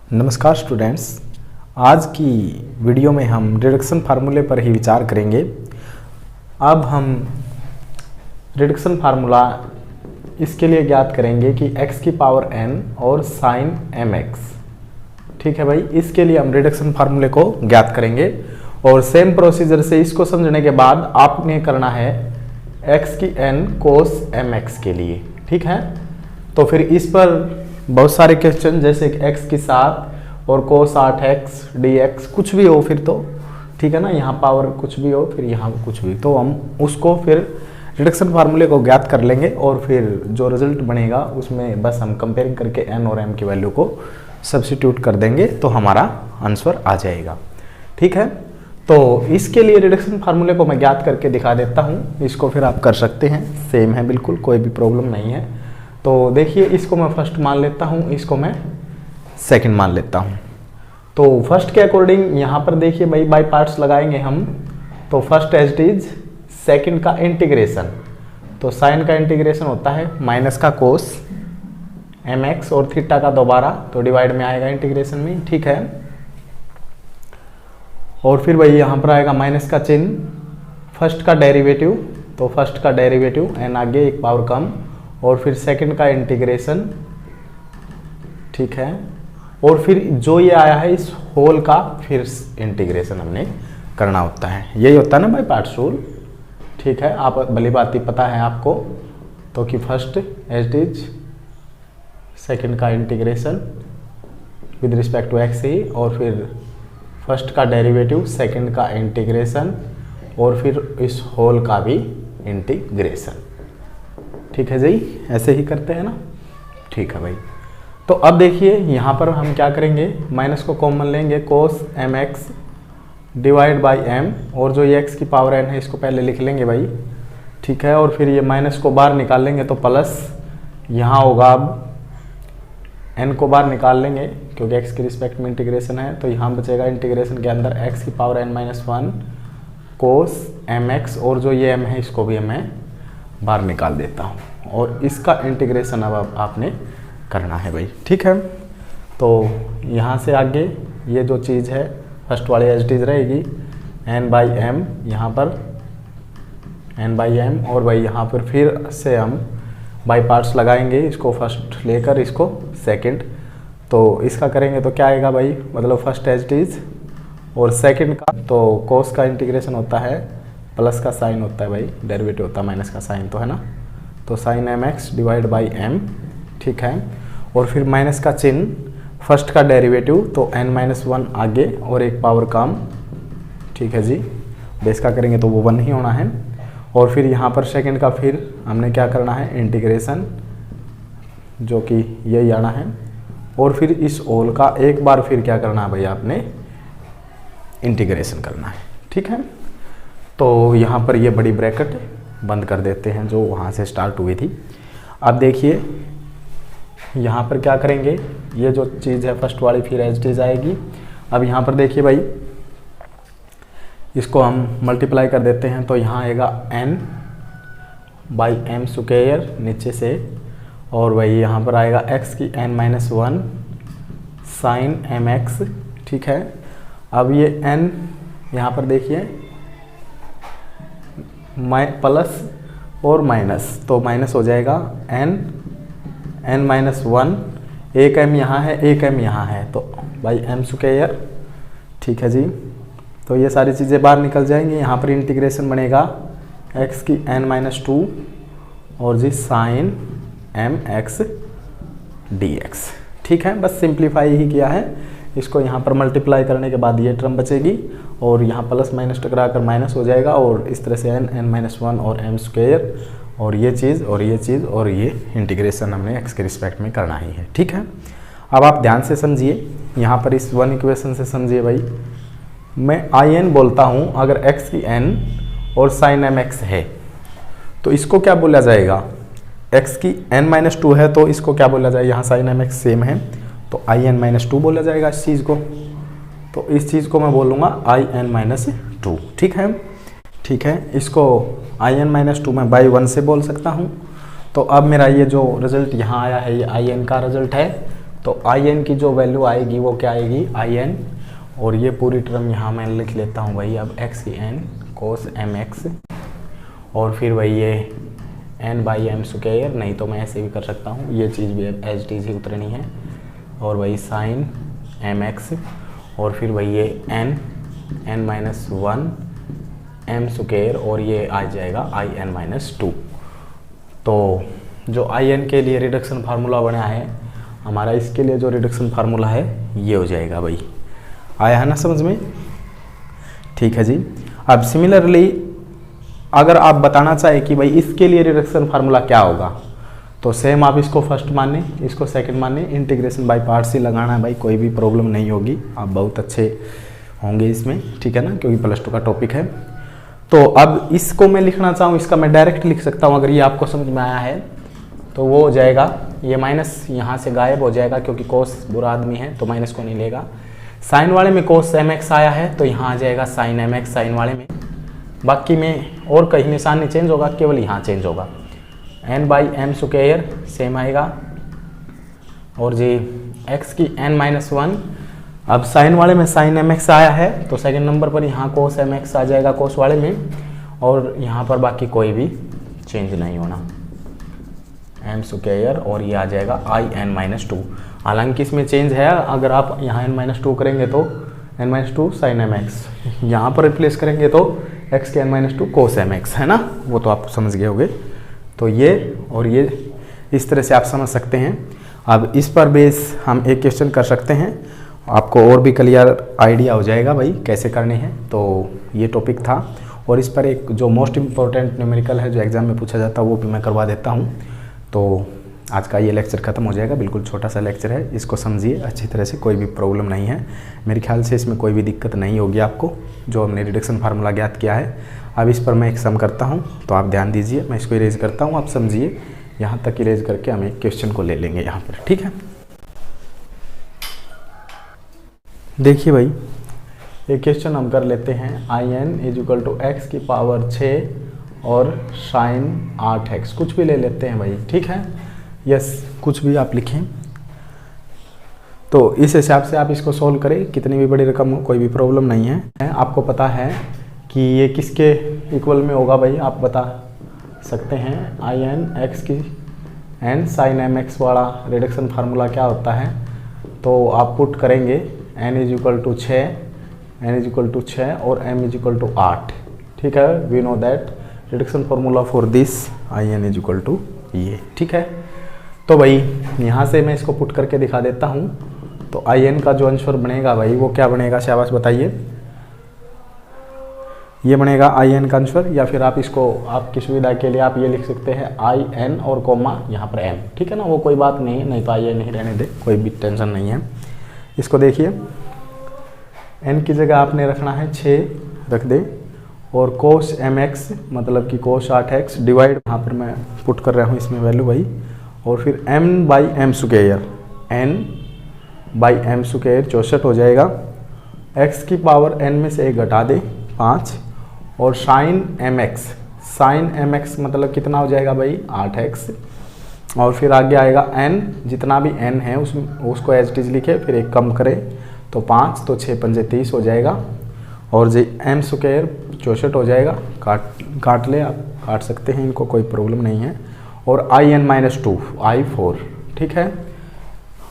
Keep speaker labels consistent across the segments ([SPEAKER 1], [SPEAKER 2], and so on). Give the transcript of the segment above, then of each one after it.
[SPEAKER 1] नमस्कार स्टूडेंट्स, आज की वीडियो में हम रिडक्शन फार्मूले पर ही विचार करेंगे। अब हम रिडक्शन फार्मूला इसके लिए ज्ञात करेंगे कि x की पावर n और साइन mx, ठीक है भाई। इसके लिए हम रिडक्शन फार्मूले को ज्ञात करेंगे और सेम प्रोसीजर से इसको समझने के बाद आपने करना है x की n cos mx के लिए, ठीक है। तो फिर इस पर बहुत सारे क्वेश्चन जैसे x की 7 और cos 8x dx कुछ भी हो फिर तो, ठीक है ना, यहाँ पावर कुछ भी हो फिर यहाँ कुछ भी, तो हम उसको फिर रिडक्शन फार्मूले को ज्ञात कर लेंगे और फिर जो रिजल्ट बनेगा उसमें बस हम कंपेयरिंग करके n और m की वैल्यू को सब्स्टिट्यूट कर देंगे तो हमारा आंसर आ जाएगा, ठीक है। तो इसके लिए रिडक्शन फार्मूले को मैं ज्ञात करके दिखा देता हूँ, इसको फिर आप कर सकते हैं, सेम है बिल्कुल, कोई भी प्रॉब्लम नहीं है। तो देखिए, इसको मैं फर्स्ट मान लेता हूँ, इसको मैं सेकंड मान लेता हूँ। तो फर्स्ट के अकॉर्डिंग यहाँ पर देखिए भाई बाय पार्ट्स लगाएंगे हम। तो first as it is, second का इंटीग्रेशन, तो साइन का इंटीग्रेशन होता है माइनस का कोस mx और थीटा का दोबारा, तो डिवाइड में आएगा इंटीग्रेशन में, ठीक है। और फिर भाई यहाँ पर आएगा माइनस का चिन्ह, फर्स्ट का डेरिवेटिव, तो फर्स्ट का डेरिवेटिव n आगे एक पावर कम, और फिर सेकंड का इंटीग्रेशन, ठीक है। और फिर जो ये आया है इस होल का फिर इंटीग्रेशन हमने करना होता है, यही होता है ना भाई पार्ट्स रूल, ठीक है। आप भली बात ही पता है आपको, तो कि first as it is, second का integration with respect to x ही, और फिर फर्स्ट का डेरिवेटिव, सेकंड का इंटीग्रेशन, और फिर इस होल का भी इंटीग्रेशन, ठीक है जी। ऐसे ही करते हैं ना, ठीक है भाई। तो अब देखिए यहाँ पर हम क्या करेंगे, माइनस को कॉमन लेंगे, cos mx divide by m, और जो ये x की पावर n है इसको पहले लिख लेंगे भाई, ठीक है। और फिर ये माइनस को बाहर निकाल लेंगे तो प्लस यहाँ होगा, अब n को बाहर निकाल लेंगे क्योंकि x के रिस्पेक्ट में इंटीग्रेशन है, तो यहाँ बचेगा इंटीग्रेशन के अंदर x की power n minus 1 cos mx, और जो ये m है इसको भी मैं बाहर निकाल देता हूँ, और इसका इंटीग्रेशन अब आपने करना है भाई, ठीक है। तो यहाँ से आगे ये जो चीज़ है फर्स्ट वाली एज इट इज रहेगी, n बाई m, यहाँ पर n बाई m, और भाई यहाँ पर फिर से हम बाई पार्ट्स लगाएंगे, इसको फर्स्ट लेकर इसको सेकंड, तो इसका करेंगे तो क्या आएगा भाई, मतलब फर्स्ट एज इट इज और सेकंड का, तो कोस का इंटीग्रेशन होता है, प्लस का साइन होता है भाई, डेरिवेटिव होता है माइनस का साइन, तो है ना, तो sine mx divide by m, ठीक है। और फिर माइनस का चिन्ह, फर्स्ट का डेरिवेटिव, तो n माइनस 1 आगे और एक पावर कम, ठीक है जी। बेस का करेंगे तो वो 1 ही होना है, और फिर यहाँ पर सेकंड का फिर हमने क्या करना है, इंटीग्रेशन, जो कि यही आना है, और फिर इस होल का एक बार फिर क्या करना है भाई, आपने इंटीग्रेशन करना है, ठीक है। तो यहाँ पर ये बड़ी ब्रैकेट बंद कर देते हैं जो वहाँ से स्टार्ट हुई थी। अब देखिए यहाँ पर क्या करेंगे, ये जो चीज़ है फर्स्ट वाली फिर एज इट इज आएगी। अब यहाँ पर देखिए भाई, इसको हम मल्टीप्लाई कर देते हैं, तो यहाँ आएगा n बाई m स्क्वायर नीचे से, और वही यहाँ पर आएगा x की n माइनस 1 साइन mx, ठीक है। अब ये n यहाँ पर देखिए प्लस और माइनस, तो माइनस हो जाएगा n माइनस 1, एक m यहाँ है एक m यहाँ है, तो बाई m स्क्वायर, ठीक है जी। तो ये सारी चीज़ें बाहर निकल जाएंगी, यहाँ पर इंटीग्रेशन बनेगा x की n माइनस 2 और जी साइन mx dx, ठीक है। बस सिंप्लीफाई ही किया है, इसको यहाँ पर मल्टीप्लाई करने के बाद ये टर्म बचेगी, और यहाँ प्लस माइनस टकरा कर माइनस हो जाएगा, और इस तरह से n माइनस 1 और m स्क्वायर, और ये चीज़ और ये चीज़, और ये इंटीग्रेशन हमने x के रिस्पेक्ट में करना ही है, ठीक है। अब आप ध्यान से समझिए, यहाँ पर इस वन इक्वेशन से समझिए भाई, मैं in बोलता हूँ अगर x की n और साइन mx है, तो इसको क्या बोला जाएगा, x की n माइनस 2 है तो इसको क्या बोला जाएगा, यहाँ साइन mx सेम है तो in माइनस 2 बोला जाएगा इस चीज़ को, तो इस चीज़ को मैं बोलूँगा in माइनस 2, ठीक है, ठीक है। इसको in माइनस 2 मैं बाई 1 से बोल सकता हूँ। तो अब मेरा ये जो रिजल्ट यहाँ आया है ये in का रिजल्ट है, तो आई एन की जो वैल्यू आएगी वो क्या आएगी, आई एन, और ये पूरी टर्म यहाँ मैं लिख लेता हूँ भाई अब एक्स की एन कोस एम एक्स, और फिर भाई ये एन बाई एम स्क्वायर, नहीं तो मैं ऐसे भी कर सकता हूँ, ये चीज़ भी एज इट इज़ ही उतरनी है, और वही साइन एम एक्स, और फिर वही ये n minus one m square, और ये आ जाएगा आई एन माइनस टू। तो जो आई एन के लिए रिडक्शन फार्मूला बना है हमारा, इसके लिए जो रिडक्शन फार्मूला है ये हो जाएगा भाई। आया है ना समझ में? ठीक है जी। अब सिमिलरली अगर आप बताना चाहे कि भाई इसके लिए रिडक्शन फार्मूला क्या होगा, तो सेम आप इसको फर्स्ट माने, इसको सेकंड माने, इंटीग्रेशन बाय पार्ट्स ही लगाना है भाई, कोई भी प्रॉब्लम नहीं होगी, आप बहुत अच्छे होंगे इसमें, ठीक है ना, क्योंकि +2 का टॉपिक है। तो अब इसको मैं लिखना चाहूँ, इसका मैं डायरेक्ट लिख सकता हूँ, अगर ये आपको समझ में आया है तो वो हो जाएगा, ये माइनस यहाँ से गायब हो जाएगा क्योंकि कोस बुरा आदमी है तो माइनस को नहीं लेगा। साइन वाले में कोस एम एक्स आया है तो यहाँ आ जाएगा साइन एम एक्स साइन वाले में, बाकी में और कहीं निशान नहीं चेंज होगा, केवल यहाँ चेंज होगा। N by m square same आएगा, और जी एक्स की एन माइनस वन, अब साइन वाले में साइन एम एक्स आया है तो सेकंड नंबर पर यहाँ कोस एम एक्स आ जाएगा कोस वाले में, और यहाँ पर बाकी कोई भी चेंज नहीं होना, एम स्क्वायर, और ये आ जाएगा आई एन माइनस टू। हालांकि इसमें चेंज है, अगर आप यहाँ एन माइनस टू करेंगे तो n minus two sine m x, यहाँ पर रिप्लेस करेंगे तो एक्स के n minus two cos m x, है ना, वो तो आप समझ गए होंगे। तो ये और ये इस तरह से आप समझ सकते हैं। अब इस पर बेस हम एक क्वेश्चन कर सकते हैं, आपको और भी क्लियर आइडिया हो जाएगा भाई कैसे करने हैं। तो ये टॉपिक था, और इस पर एक जो मोस्ट इम्पोर्टेंट न्यूमेरिकल है जो एग्जाम में पूछा जाता है वो भी मैं करवा देता हूँ। तो आज का ये लेक्चर ख़त्म हो जाएगा, बिल्कुल छोटा सा लेक्चर है, इसको समझिए अच्छी तरह से, कोई भी प्रॉब्लम नहीं है मेरे ख्याल से, इसमें कोई भी दिक्कत नहीं होगी आपको, जो हमने रिडक्शन फार्मूला ज्ञात किया है। अब इस पर मैं एक सम करता हूँ तो आप ध्यान दीजिए, मैं इसको इरेज करता हूँ, आप समझिए, यहाँ तक इरेज करके हम एक क्वेश्चन को ले लेंगे यहाँ पर, ठीक है। देखिए भाई एक क्वेश्चन हम कर लेते हैं, I n is equal to x की पावर 6 और साइन 8x, कुछ भी ले लेते हैं भाई, ठीक है, यस कुछ भी आप लिखें। तो इस हिसाब से आप इसको सोल्व करें, कितनी भी बड़ी रकम हो कोई भी प्रॉब्लम नहीं है। आपको पता है कि ये किसके इक्वल में होगा भाई, आप बता सकते हैं, आई एन एक्स की एन साइन एम एक्स वाला रिडक्शन फार्मूला क्या होता है, तो आप पुट करेंगे n is equal to 6, n is equal to 6 और m इज इक्वल टू 8, ठीक है। We know that reduction formula for this I n is equal to ये, ठीक है। तो भाई यहाँ से मैं इसको पुट करके दिखा देता हूँ, तो आई एन का जो आंसर बनेगा भाई वो क्या बनेगा, शाबाश बताइए, ये बनेगा आई एन का आंसर, या फिर आप इसको आपकी सुविधा के लिए आप ये लिख सकते हैं आई एन और कोमा यहाँ पर एम, ठीक है ना, वो कोई बात नहीं है, नहीं तो आई एन नहीं रहने दे, कोई भी टेंशन नहीं है। इसको देखिए n की जगह आपने रखना है 6 रख दे, और कोस एम एक्स मतलब कि कोस 8x डिवाइड, यहाँ पर मैं पुट कर रहा हूँ इसमें वैल्यू भाई, और फिर m by m square, n by m square 64 हो जाएगा, x की पावर n में से 1 घटा दे 5, और साइन एम एक्स मतलब कितना हो जाएगा भाई 8x, और फिर आगे आएगा n, जितना भी n है उसको एज इट इज लिखे, फिर 1 कम करे तो 5, तो 6 पंजे 30 हो जाएगा, और जी एम स्क्वायर 64 हो जाएगा, काट ले, आप काट सकते हैं इनको, कोई प्रॉब्लम नहीं है, और आई एन माइनस 2 आई 4, ठीक है,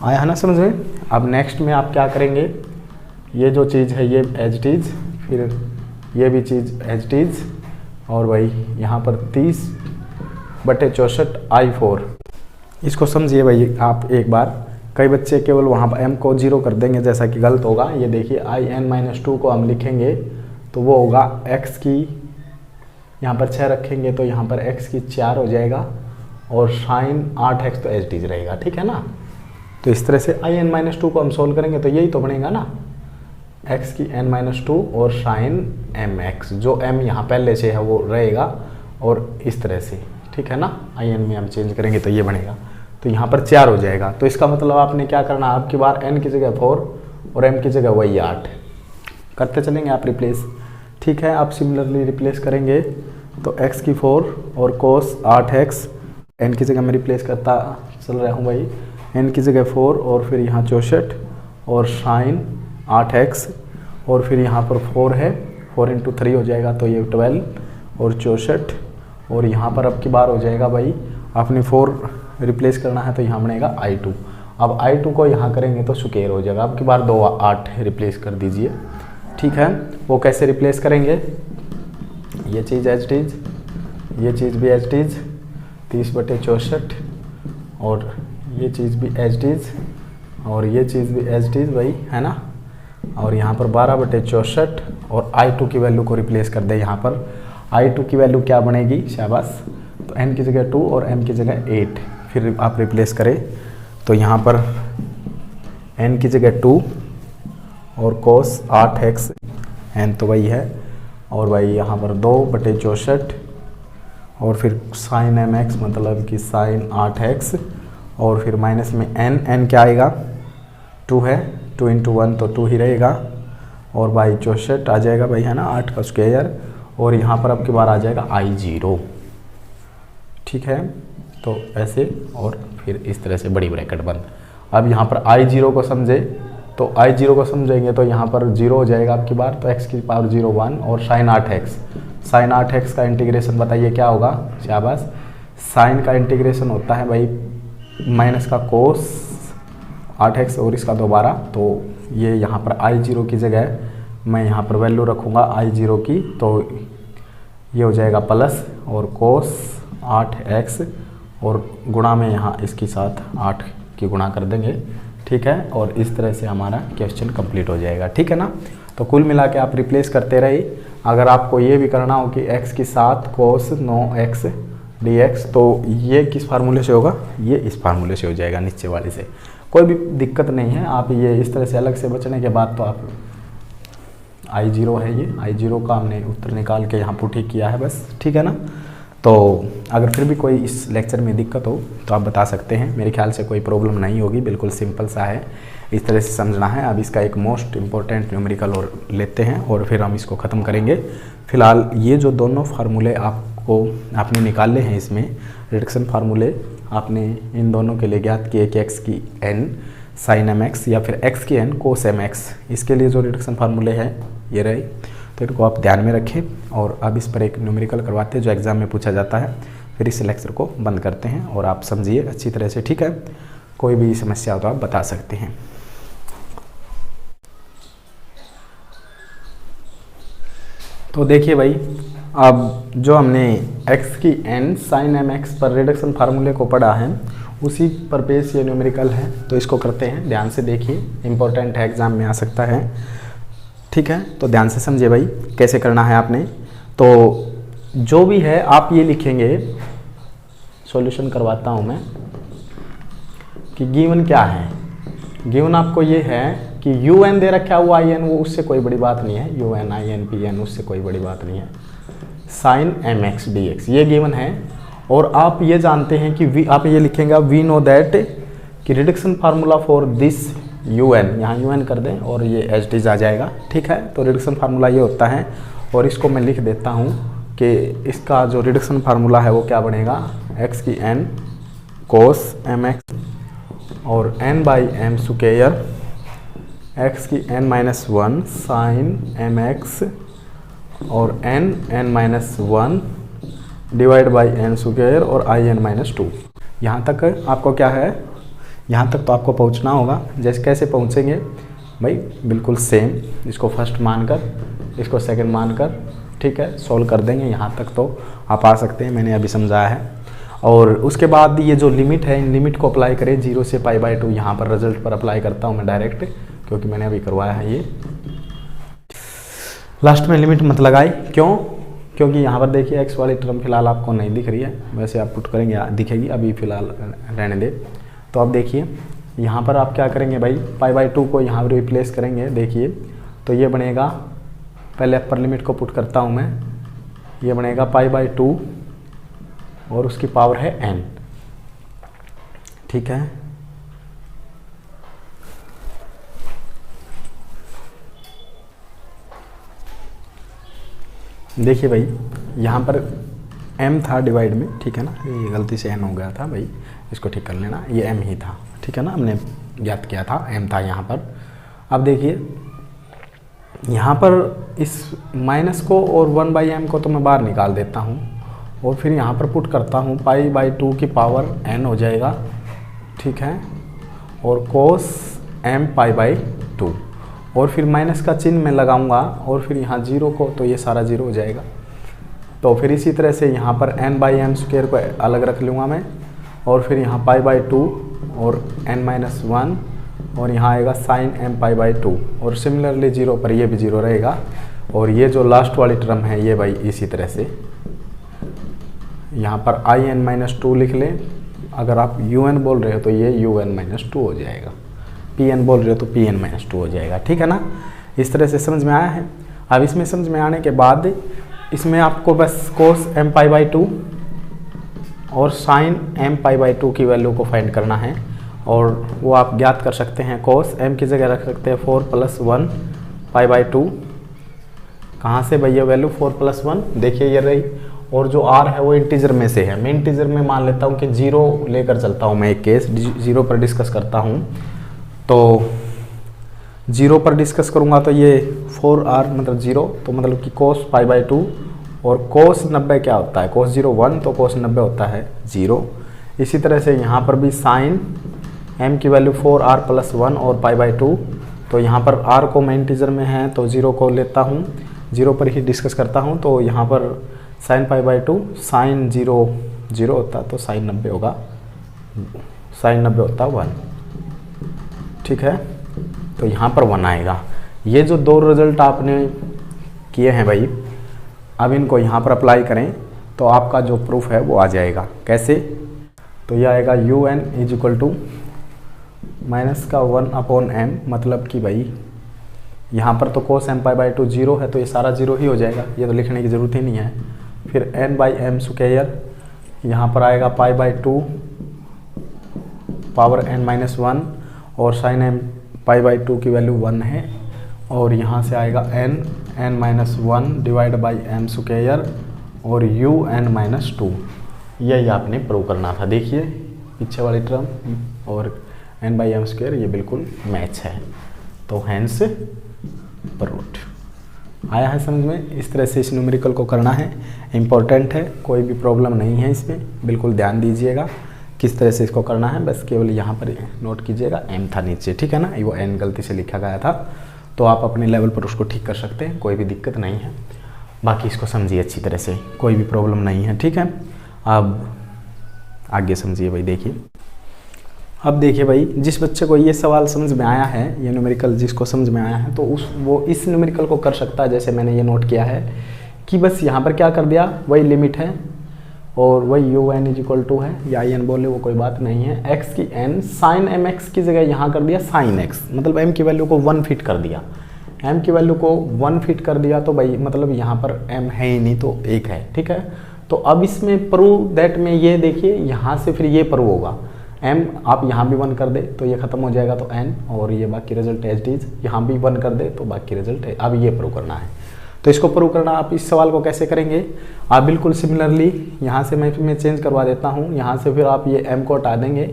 [SPEAKER 1] आया है ना समझ में। अब नेक्स्ट में आप क्या करेंगे, ये जो चीज़ है ये एज इट इज, फिर ये भी चीज़ एज इट इज, और भाई यहाँ पर 30/64 आई 4, इसको समझिए भाई आप एक बार। कई बच्चे केवल वहाँ पर m को 0 कर देंगे, जैसा कि गलत होगा। ये देखिए आई एन माइनस 2 को हम लिखेंगे तो वो होगा x की, यहाँ पर 6 रखेंगे तो यहाँ पर x की 4 हो जाएगा, और साइन 8x तो एज इट इज रहेगा, ठीक है ना। तो इस तरह से आई एन माइनस 2 को हम सोल्व करेंगे तो यही तो बनेगा ना, x की n माइनस 2 और साइन mx, जो m यहाँ पहले से है वो रहेगा, और इस तरह से, ठीक है ना। आई एन में हम चेंज करेंगे तो ये बनेगा, तो यहाँ पर 4 हो जाएगा। तो इसका मतलब आपने क्या करना, आपकी बार n की जगह 4 और m की जगह वही 8 करते चलेंगे आप रिप्लेस, ठीक है। आप सिमिलरली रिप्लेस करेंगे तो x की 4 और कोस 8x, n की जगह मैं रिप्लेस करता चल रहा हूँ भाई, n की जगह 4 और फिर यहाँ 64 और साइन 8x और फिर यहाँ पर 4 है, 4 × 3 हो जाएगा तो ये 12 और 64 और यहाँ पर अब की बार हो जाएगा भाई, आपने 4 रिप्लेस करना है तो यहाँ बनेगा I2। अब I2 को यहाँ करेंगे तो स्क्वायर हो जाएगा, अब की बार 2 8 रिप्लेस कर दीजिए। ठीक है, वो कैसे रिप्लेस करेंगे, ये चीज़ एज इट इज, ये चीज़ भी एज इट इज 30/64 और ये चीज़ भी एज इट इज और ये चीज़ भी एज इट इज भाई, है ना। और यहाँ पर 12/64 और I2 की वैल्यू को रिप्लेस कर दे। यहाँ पर I2 की वैल्यू क्या बनेगी, शाबाश, तो n की जगह 2 और m की जगह 8 फिर आप रिप्लेस करें तो यहाँ पर n की जगह 2 और cos 8x n तो वही है और भाई यहाँ पर 2/64 और फिर sin mx मतलब कि sin 8x और फिर माइनस में n क्या आएगा, 2 है, 2 × 1 तो 2 ही रहेगा और भाई 64 आ जाएगा भाई, है ना, 8 का स्क्वायर और यहाँ पर अब की बार आ जाएगा I0। ठीक है, तो ऐसे और फिर इस तरह से बड़ी ब्रैकेट बंद। अब यहाँ पर I0 को समझे तो I0 को समझेंगे तो यहाँ पर 0 हो जाएगा आपकी बार, तो x की पावर 0 1 और sin 8x का इंटीग्रेशन बताइए क्या होगा, शाबाश, साइन का इंटीग्रेशन होता है भाई माइनस का कोस 8x और इसका दोबारा, तो ये यहाँ पर I0 की जगह मैं यहाँ पर वैल्यू रखूँगा I0 की, तो ये हो जाएगा प्लस और कोस 8x और गुणा में यहाँ इसके साथ 8 की गुणा कर देंगे। ठीक है, और इस तरह से हमारा क्वेश्चन कंप्लीट हो जाएगा। ठीक है ना, तो कुल मिला के आप रिप्लेस करते रहिए। अगर आपको ये भी करना हो कि x के साथ cos 9x dx, तो ये किस फार्मूले से होगा, ये इस फार्मूले से हो जाएगा नीचे वाले से, कोई भी दिक्कत नहीं है। आप ये इस तरह से अलग से बचने के बाद तो आप I0 है, ये I0 का हमने उत्तर निकाल के यहाँ पुट ही किया है बस। ठीक है ना, तो अगर फिर भी कोई इस लेक्चर में दिक्कत हो तो आप बता सकते हैं, मेरे ख्याल से कोई प्रॉब्लम नहीं होगी, बिल्कुल सिंपल सा है, इस तरह से समझना है। अब इसका एक मोस्ट इम्पोर्टेंट न्यूमेरिकल और लेते हैं और फिर हम इसको ख़त्म करेंगे। फिलहाल ये जो दोनों फार्मूले आपने निकाले हैं, इसमें रिडक्शन फार्मूले आपने इन दोनों के लिए ज्ञात किए कि x की n sin mx या फिर x की n cos mx, इसके लिए जो रिडक्शन फार्मूले हैं ये रहे, तो इनको आप ध्यान में रखें। और अब इस पर एक न्यूमेरिकल करवाते हैं जो एग्ज़ाम में पूछा जाता है, फिर इस लेक्चर को बंद करते हैं और आप समझिए अच्छी तरह से। ठीक है, कोई भी समस्या हो तो आप बता सकते हैं। तो देखिए भाई, अब जो हमने x की n sin mx पर रिडक्शन फार्मूले को पढ़ा है, उसी पर बेस ये न्यूमेरिकल है, तो इसको करते हैं। ध्यान से देखिए, इंपॉर्टेंट है, एग्ज़ाम में आ सकता है। ठीक है, तो ध्यान से समझिए भाई कैसे करना है आपने। तो जो भी है आप ये लिखेंगे, सॉल्यूशन करवाता हूँ मैं, कि गिवन क्या है। गिवन आपको ये है कि un दे रखा हुआ in, वो उससे कोई बड़ी बात नहीं है, un in pn उससे कोई बड़ी बात नहीं है, sin mx dx ये गिवन है। और आप ये जानते हैं कि आप ये लिखेंगे वी नो दैट कि reduction formula for this un, यहाँ un कर दें और ये एज इट इज आ जाएगा। ठीक है, तो रिडक्शन फार्मूला ये होता है और इसको मैं लिख देता हूँ कि इसका जो रिडक्शन फार्मूला है वो क्या बनेगा, x की n cos mx और n/m स्क्वायर x की n-1 sin mx और n-1 divide by n square और in-2। यहाँ तक आपको क्या है, यहाँ तक तो आपको पहुँचना होगा। जैसे कैसे पहुँचेंगे भाई, बिल्कुल सेम, इसको फर्स्ट मानकर, इसको सेकंड मानकर, ठीक है, सॉल्व कर देंगे। यहाँ तक तो आप आ सकते हैं, मैंने अभी समझाया है। और उसके बाद ये जो लिमिट है, इन लिमिट को अप्लाई करें 0 से π/2। यहाँ पर रिजल्ट पर अप्लाई करता हूँ मैं डायरेक्ट, क्योंकि मैंने अभी करवाया है। ये लास्ट में लिमिट मत लगाए, क्यों, क्योंकि यहाँ पर देखिए x वाली टर्म फिलहाल आपको नहीं दिख रही है, वैसे आप पुट करेंगे दिखेगी, अभी फ़िलहाल रहने दे। तो अब देखिए यहाँ पर आप क्या करेंगे भाई, π/2 को यहाँ रिप्लेस करेंगे। देखिए तो ये बनेगा, पहले अपर लिमिट को पुट करता हूँ मैं, ये बनेगा π/2 और उसकी पावर है n। ठीक है, देखिए भाई यहाँ पर m था डिवाइड में, ठीक है ना, ये गलती से n हो गया था भाई, इसको ठीक कर लेना, ये m ही था। ठीक है ना, हमने ज्ञात किया था, m था यहाँ पर। अब देखिए यहाँ पर इस माइनस को और 1/m को तो मैं बाहर निकाल देता हूँ और फिर यहाँ पर पुट करता हूँ π/2 की पावर n हो जाएगा, ठीक है, और cos m π/2 और फिर माइनस का चिन्ह मैं लगाऊंगा और फिर यहाँ 0 को, तो ये सारा 0 हो जाएगा। तो फिर इसी तरह से यहाँ पर n/m² को अलग रख लूँगा मैं और फिर यहाँ π/2 और n-1 और यहाँ आएगा sin m π/2 और सिमिलरली 0 पर ये भी 0 रहेगा। और ये जो लास्ट वाली टर्म है ये भाई इसी तरह से यहाँ पर in-2 लिख लें। अगर आप un बोल रहे हो तो ये un-2 हो जाएगा, pn बोल रहे हो तो pn-2 हो जाएगा, ठीक है ना। इस तरह से समझ में आया है। अब इसमें समझ में आने के बाद इसमें आपको बस cos m π/2 और sin m π/2 की वैल्यू को फाइंड करना है और वो आप ज्ञात कर सकते हैं। cos m की जगह रख सकते हैं 4 + 1 π/2। कहाँ से भैया वैल्यू 4 + 1, देखिए ये रही, और जो r है वो इंटीजर में से है। मैं इंटीजर में मान लेता हूँ कि 0 लेकर चलता हूँ, मैं एक केस 0 पर डिस्कस करता हूँ। तो 0 पर डिस्कस करूँगा तो ये 4r मतलब 0, तो मतलब कि cos π/2 और cos 90 क्या होता है, cos 0 1, तो cos 90 होता है 0। इसी तरह से यहाँ पर भी sin m की वैल्यू 4r + 1 और π/2, तो यहाँ पर r को मैं इंटीजर में है तो 0 को लेता हूँ, 0 पर ही डिस्कस करता हूँ। तो यहाँ पर sin π/2 sin 0 0 होता तो sin 90 होगा, sin 90 होता 1, ठीक है। तो यहाँ पर 1 आएगा। ये जो दो रिजल्ट आपने किए हैं भाई, अब इनको यहाँ पर अप्लाई करें तो आपका जो प्रूफ है वो आ जाएगा। कैसे, तो यह आएगा un = -1/m, मतलब कि भाई यहाँ पर तो cos m π/2 0 है तो ये सारा 0 ही हो जाएगा, ये तो लिखने की ज़रूरत ही नहीं है। फिर n/m², यहाँ पर आएगा π/2 पावर n-1 और sin m π/2 की वैल्यू 1 है और यहाँ से आएगा n-1 डिवाइड बाई m² और un-2। यही आपने प्रूव करना था। देखिए पीछे वाली टर्म और n/m² ये बिल्कुल मैच है, तो हैंस प्रूव्ड। आया है समझ में। इस तरह से इस न्यूमेरिकल को करना है, इम्पोर्टेंट है, कोई भी प्रॉब्लम नहीं है इसमें, बिल्कुल ध्यान दीजिएगा किस तरह से इसको करना है। बस केवल यहाँ पर नोट कीजिएगा m था नीचे, ठीक है ना, वो n गलती से लिखा गया था, तो आप अपने लेवल पर उसको ठीक कर सकते हैं, कोई भी दिक्कत नहीं है। बाकी इसको समझिए अच्छी तरह से, कोई भी प्रॉब्लम नहीं है, ठीक है। अब आगे समझिए भाई। देखिए अब देखिए भाई, जिस बच्चे को ये सवाल समझ में आया है, ये न्यूमेरिकल जिसको समझ में आया है, तो वो इस न्यूमेरिकल को कर सकता है। जैसे मैंने ये नोट किया है कि बस यहाँ पर क्या कर दिया, वही लिमिट है और वही un = है या in बोले वो कोई बात नहीं है, x की n sin mx की जगह यहाँ कर दिया sin x, मतलब m की वैल्यू को 1 फिट कर दिया। m की वैल्यू को 1 फिट कर दिया तो भाई मतलब यहाँ पर m है ही नहीं, तो 1 है, ठीक है। तो अब इसमें प्रूव दैट में ये देखिए यहाँ से फिर ये प्रूव होगा, m आप यहाँ भी 1 कर दे तो ये खत्म हो जाएगा, तो n और ये बाकी रिजल्ट एज इट इज, यहाँ भी 1 कर दे तो बाकी रिजल्ट है। अब ये प्रूव करना है, तो इसको प्रूव करना आप इस सवाल को कैसे करेंगे, आप बिल्कुल सिमिलरली यहाँ से मैं चेंज करवा देता हूँ। यहाँ से फिर आप ये m को हटा देंगे,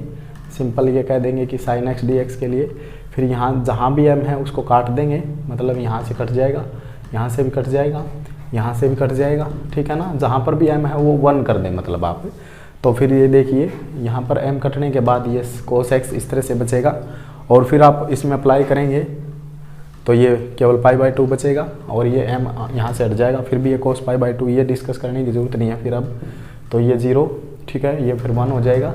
[SPEAKER 1] सिंपल ये कह देंगे कि sin x dx के लिए, फिर यहाँ जहाँ भी m है उसको काट देंगे, मतलब यहाँ से कट जाएगा, यहाँ से भी कट जाएगा, यहाँ से भी कट जाएगा, ठीक है ना। जहाँ पर भी m है वो 1 कर दें मतलब आप। तो फिर ये देखिए यहाँ पर m कटने के बाद ये cos x इस तरह से बचेगा और फिर आप इसमें अप्लाई करेंगे तो ये केवल π/2 बचेगा और ये m यहाँ से हट जाएगा, फिर भी ये cos π/2, ये डिस्कस करने की ज़रूरत नहीं है फिर अब। तो ये 0, ठीक है, ये फिर 1 हो जाएगा,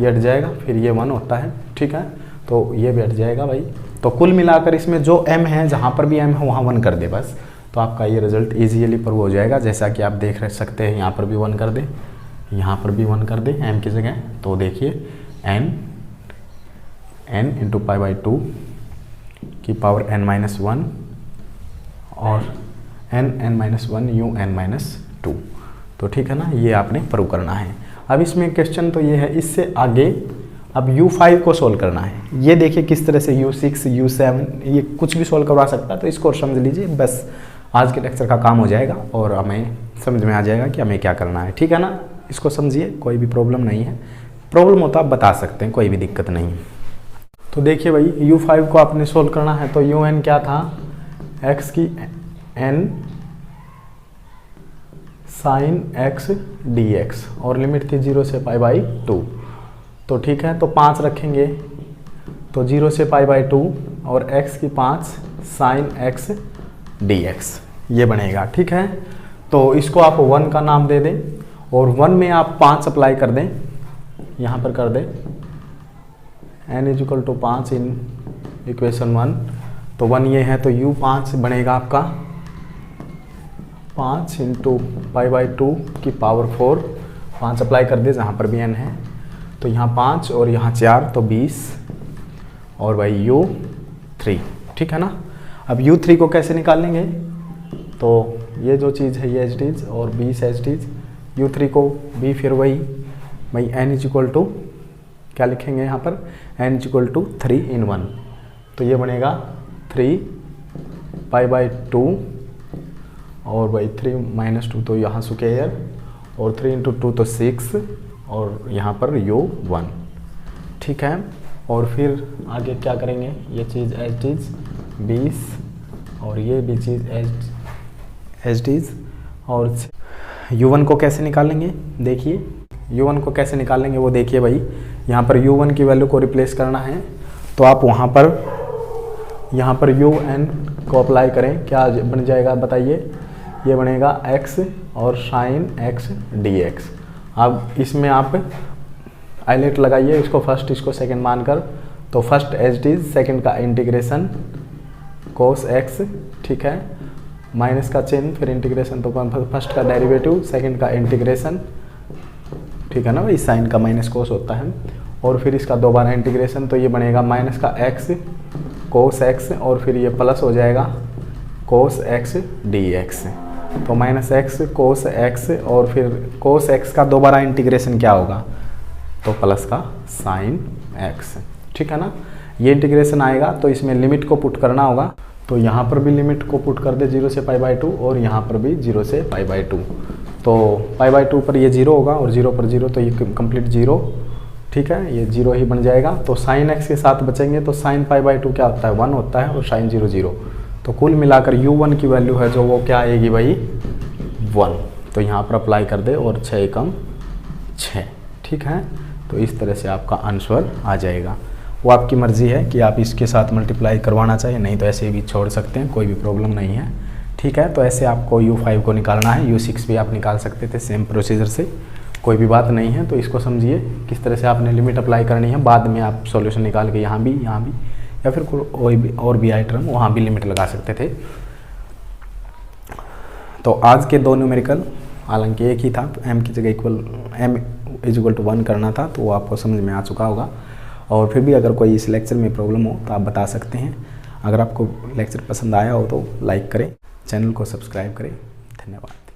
[SPEAKER 1] ये हट जाएगा, फिर ये 1 होता है, ठीक है, तो ये भी हट जाएगा भाई। तो कुल मिलाकर इसमें जो m है, जहाँ पर भी m है वहाँ 1 कर दे बस, तो आपका ये रिजल्ट ईजीली प्रूव हो जाएगा। जैसा कि आप देख सकते हैं, यहाँ पर भी 1 कर दे, यहाँ पर भी 1 कर दे m की जगह, तो देखिए n × π/2 की पावर n-1 और n-1 un-2, तो ठीक है ना, ये आपने प्रूव करना है। अब इसमें क्वेश्चन तो ये है, इससे आगे अब u5 को सोल्व करना है। ये देखिए किस तरह से u6 u7 ये कुछ भी सोल्व करवा सकता है, तो इसको समझ लीजिए, बस आज के लेक्चर का काम हो जाएगा और हमें समझ में आ जाएगा कि हमें क्या करना है, ठीक है ना। इसको समझिए, कोई भी प्रॉब्लम नहीं है, प्रॉब्लम होता आप बता सकते हैं, कोई भी दिक्कत नहीं है। तो देखिए भाई u5 को आपने सोल्व करना है तो un क्या था, x की n साइन x dx और लिमिट थी 0 से π/2। तो ठीक है, तो 5 रखेंगे तो 0 से π/2 और x की 5 साइन x dx ये बनेगा। ठीक है, तो इसको आप 1 का नाम दे दें और 1 में आप 5 अप्लाई कर दें, यहाँ पर कर दें n = 5 इन इक्वेशन 1। तो 1 ये है तो u5 बनेगा आपका 5 × π/2 की पावर 4। 5 अप्लाई कर दे जहाँ पर भी n है, तो यहाँ 5 और यहाँ 4 तो 20 और भाई u3। ठीक है ना। अब u3 को कैसे निकालेंगे, तो ये जो चीज़ है ये एज इट इज और 20 एज इट इज। u3 को भी फिर वही भाई n = क्या लिखेंगे यहाँ पर, n = 3 इन 1। तो ये बनेगा 3 π/2 और भाई 3 - 2 तो यहाँ स्क्वायर और 3 × 2 तो 6 और यहाँ पर u1। ठीक है, और फिर आगे क्या करेंगे, ये चीज़ एज इट इज 20 और ये भी चीज़ एज इट इज। और u1 को कैसे निकालेंगे, देखिए u1 को कैसे निकालेंगे वो देखिए भाई, यहाँ पर u1 की वैल्यू को रिप्लेस करना है तो आप यहाँ पर un को अप्लाई करें, क्या बन जाएगा बताइए, ये बनेगा x और साइन x dx। अब इसमें आप आइलेट लगाइए, इसको फर्स्ट इसको सेकंड मानकर, तो first as it is, second का इंटीग्रेशन कोस x। ठीक है, माइनस का चिन्ह फिर इंटीग्रेशन, तो फर्स्ट का डेरिवेटिव सेकंड का इंटीग्रेशन। ठीक है ना भाई, साइन का माइनस कोस होता है और फिर इसका दोबारा इंटीग्रेशन, तो ये बनेगा माइनस का x कोस x और फिर ये प्लस हो जाएगा कोस x dx। तो -x कोस x और फिर कोस x का दोबारा इंटीग्रेशन क्या होगा, तो प्लस का साइन x। ठीक है ना, ये इंटीग्रेशन आएगा तो इसमें लिमिट को पुट करना होगा, तो यहाँ पर भी लिमिट को पुट कर दे 0 से π/2 और यहाँ पर भी 0 से π/2। तो π/2 पर ये 0 होगा और 0 पर 0 तो ये कंप्लीट 0। ठीक है, ये 0 ही बन जाएगा। तो साइन x के साथ बचेंगे तो साइन π/2 क्या होता है, 1 होता है और साइन 0 0। तो कुल मिलाकर u1 की वैल्यू है जो वो क्या आएगी भाई 1। तो यहाँ पर अप्लाई कर दे और 6 एकम 6। ठीक है, तो इस तरह से आपका आंसर आ जाएगा। वो आपकी मर्ज़ी है कि आप इसके साथ मल्टीप्लाई करवाना चाहिए, नहीं तो ऐसे भी छोड़ सकते हैं, कोई भी प्रॉब्लम नहीं है। ठीक है, तो ऐसे आपको u5 को निकालना है, u6 भी आप निकाल सकते थे सेम प्रोसीजर से, कोई भी बात नहीं है। तो इसको समझिए किस तरह से आपने लिमिट अप्लाई करनी है, बाद में आप सॉल्यूशन निकाल के यहाँ भी या फिर कोई भी और भी आइटम वहाँ भी लिमिट लगा सकते थे। तो आज के 2 न्यूमेरिकल, हालांकि एक ही था, m की जगह m = 1 करना था, तो वो आपको समझ में आ चुका होगा। और फिर भी अगर कोई इस लेक्चर में प्रॉब्लम हो तो आप बता सकते हैं। अगर आपको लेक्चर पसंद आया हो तो लाइक करें, चैनल को सब्सक्राइब करें। धन्यवाद।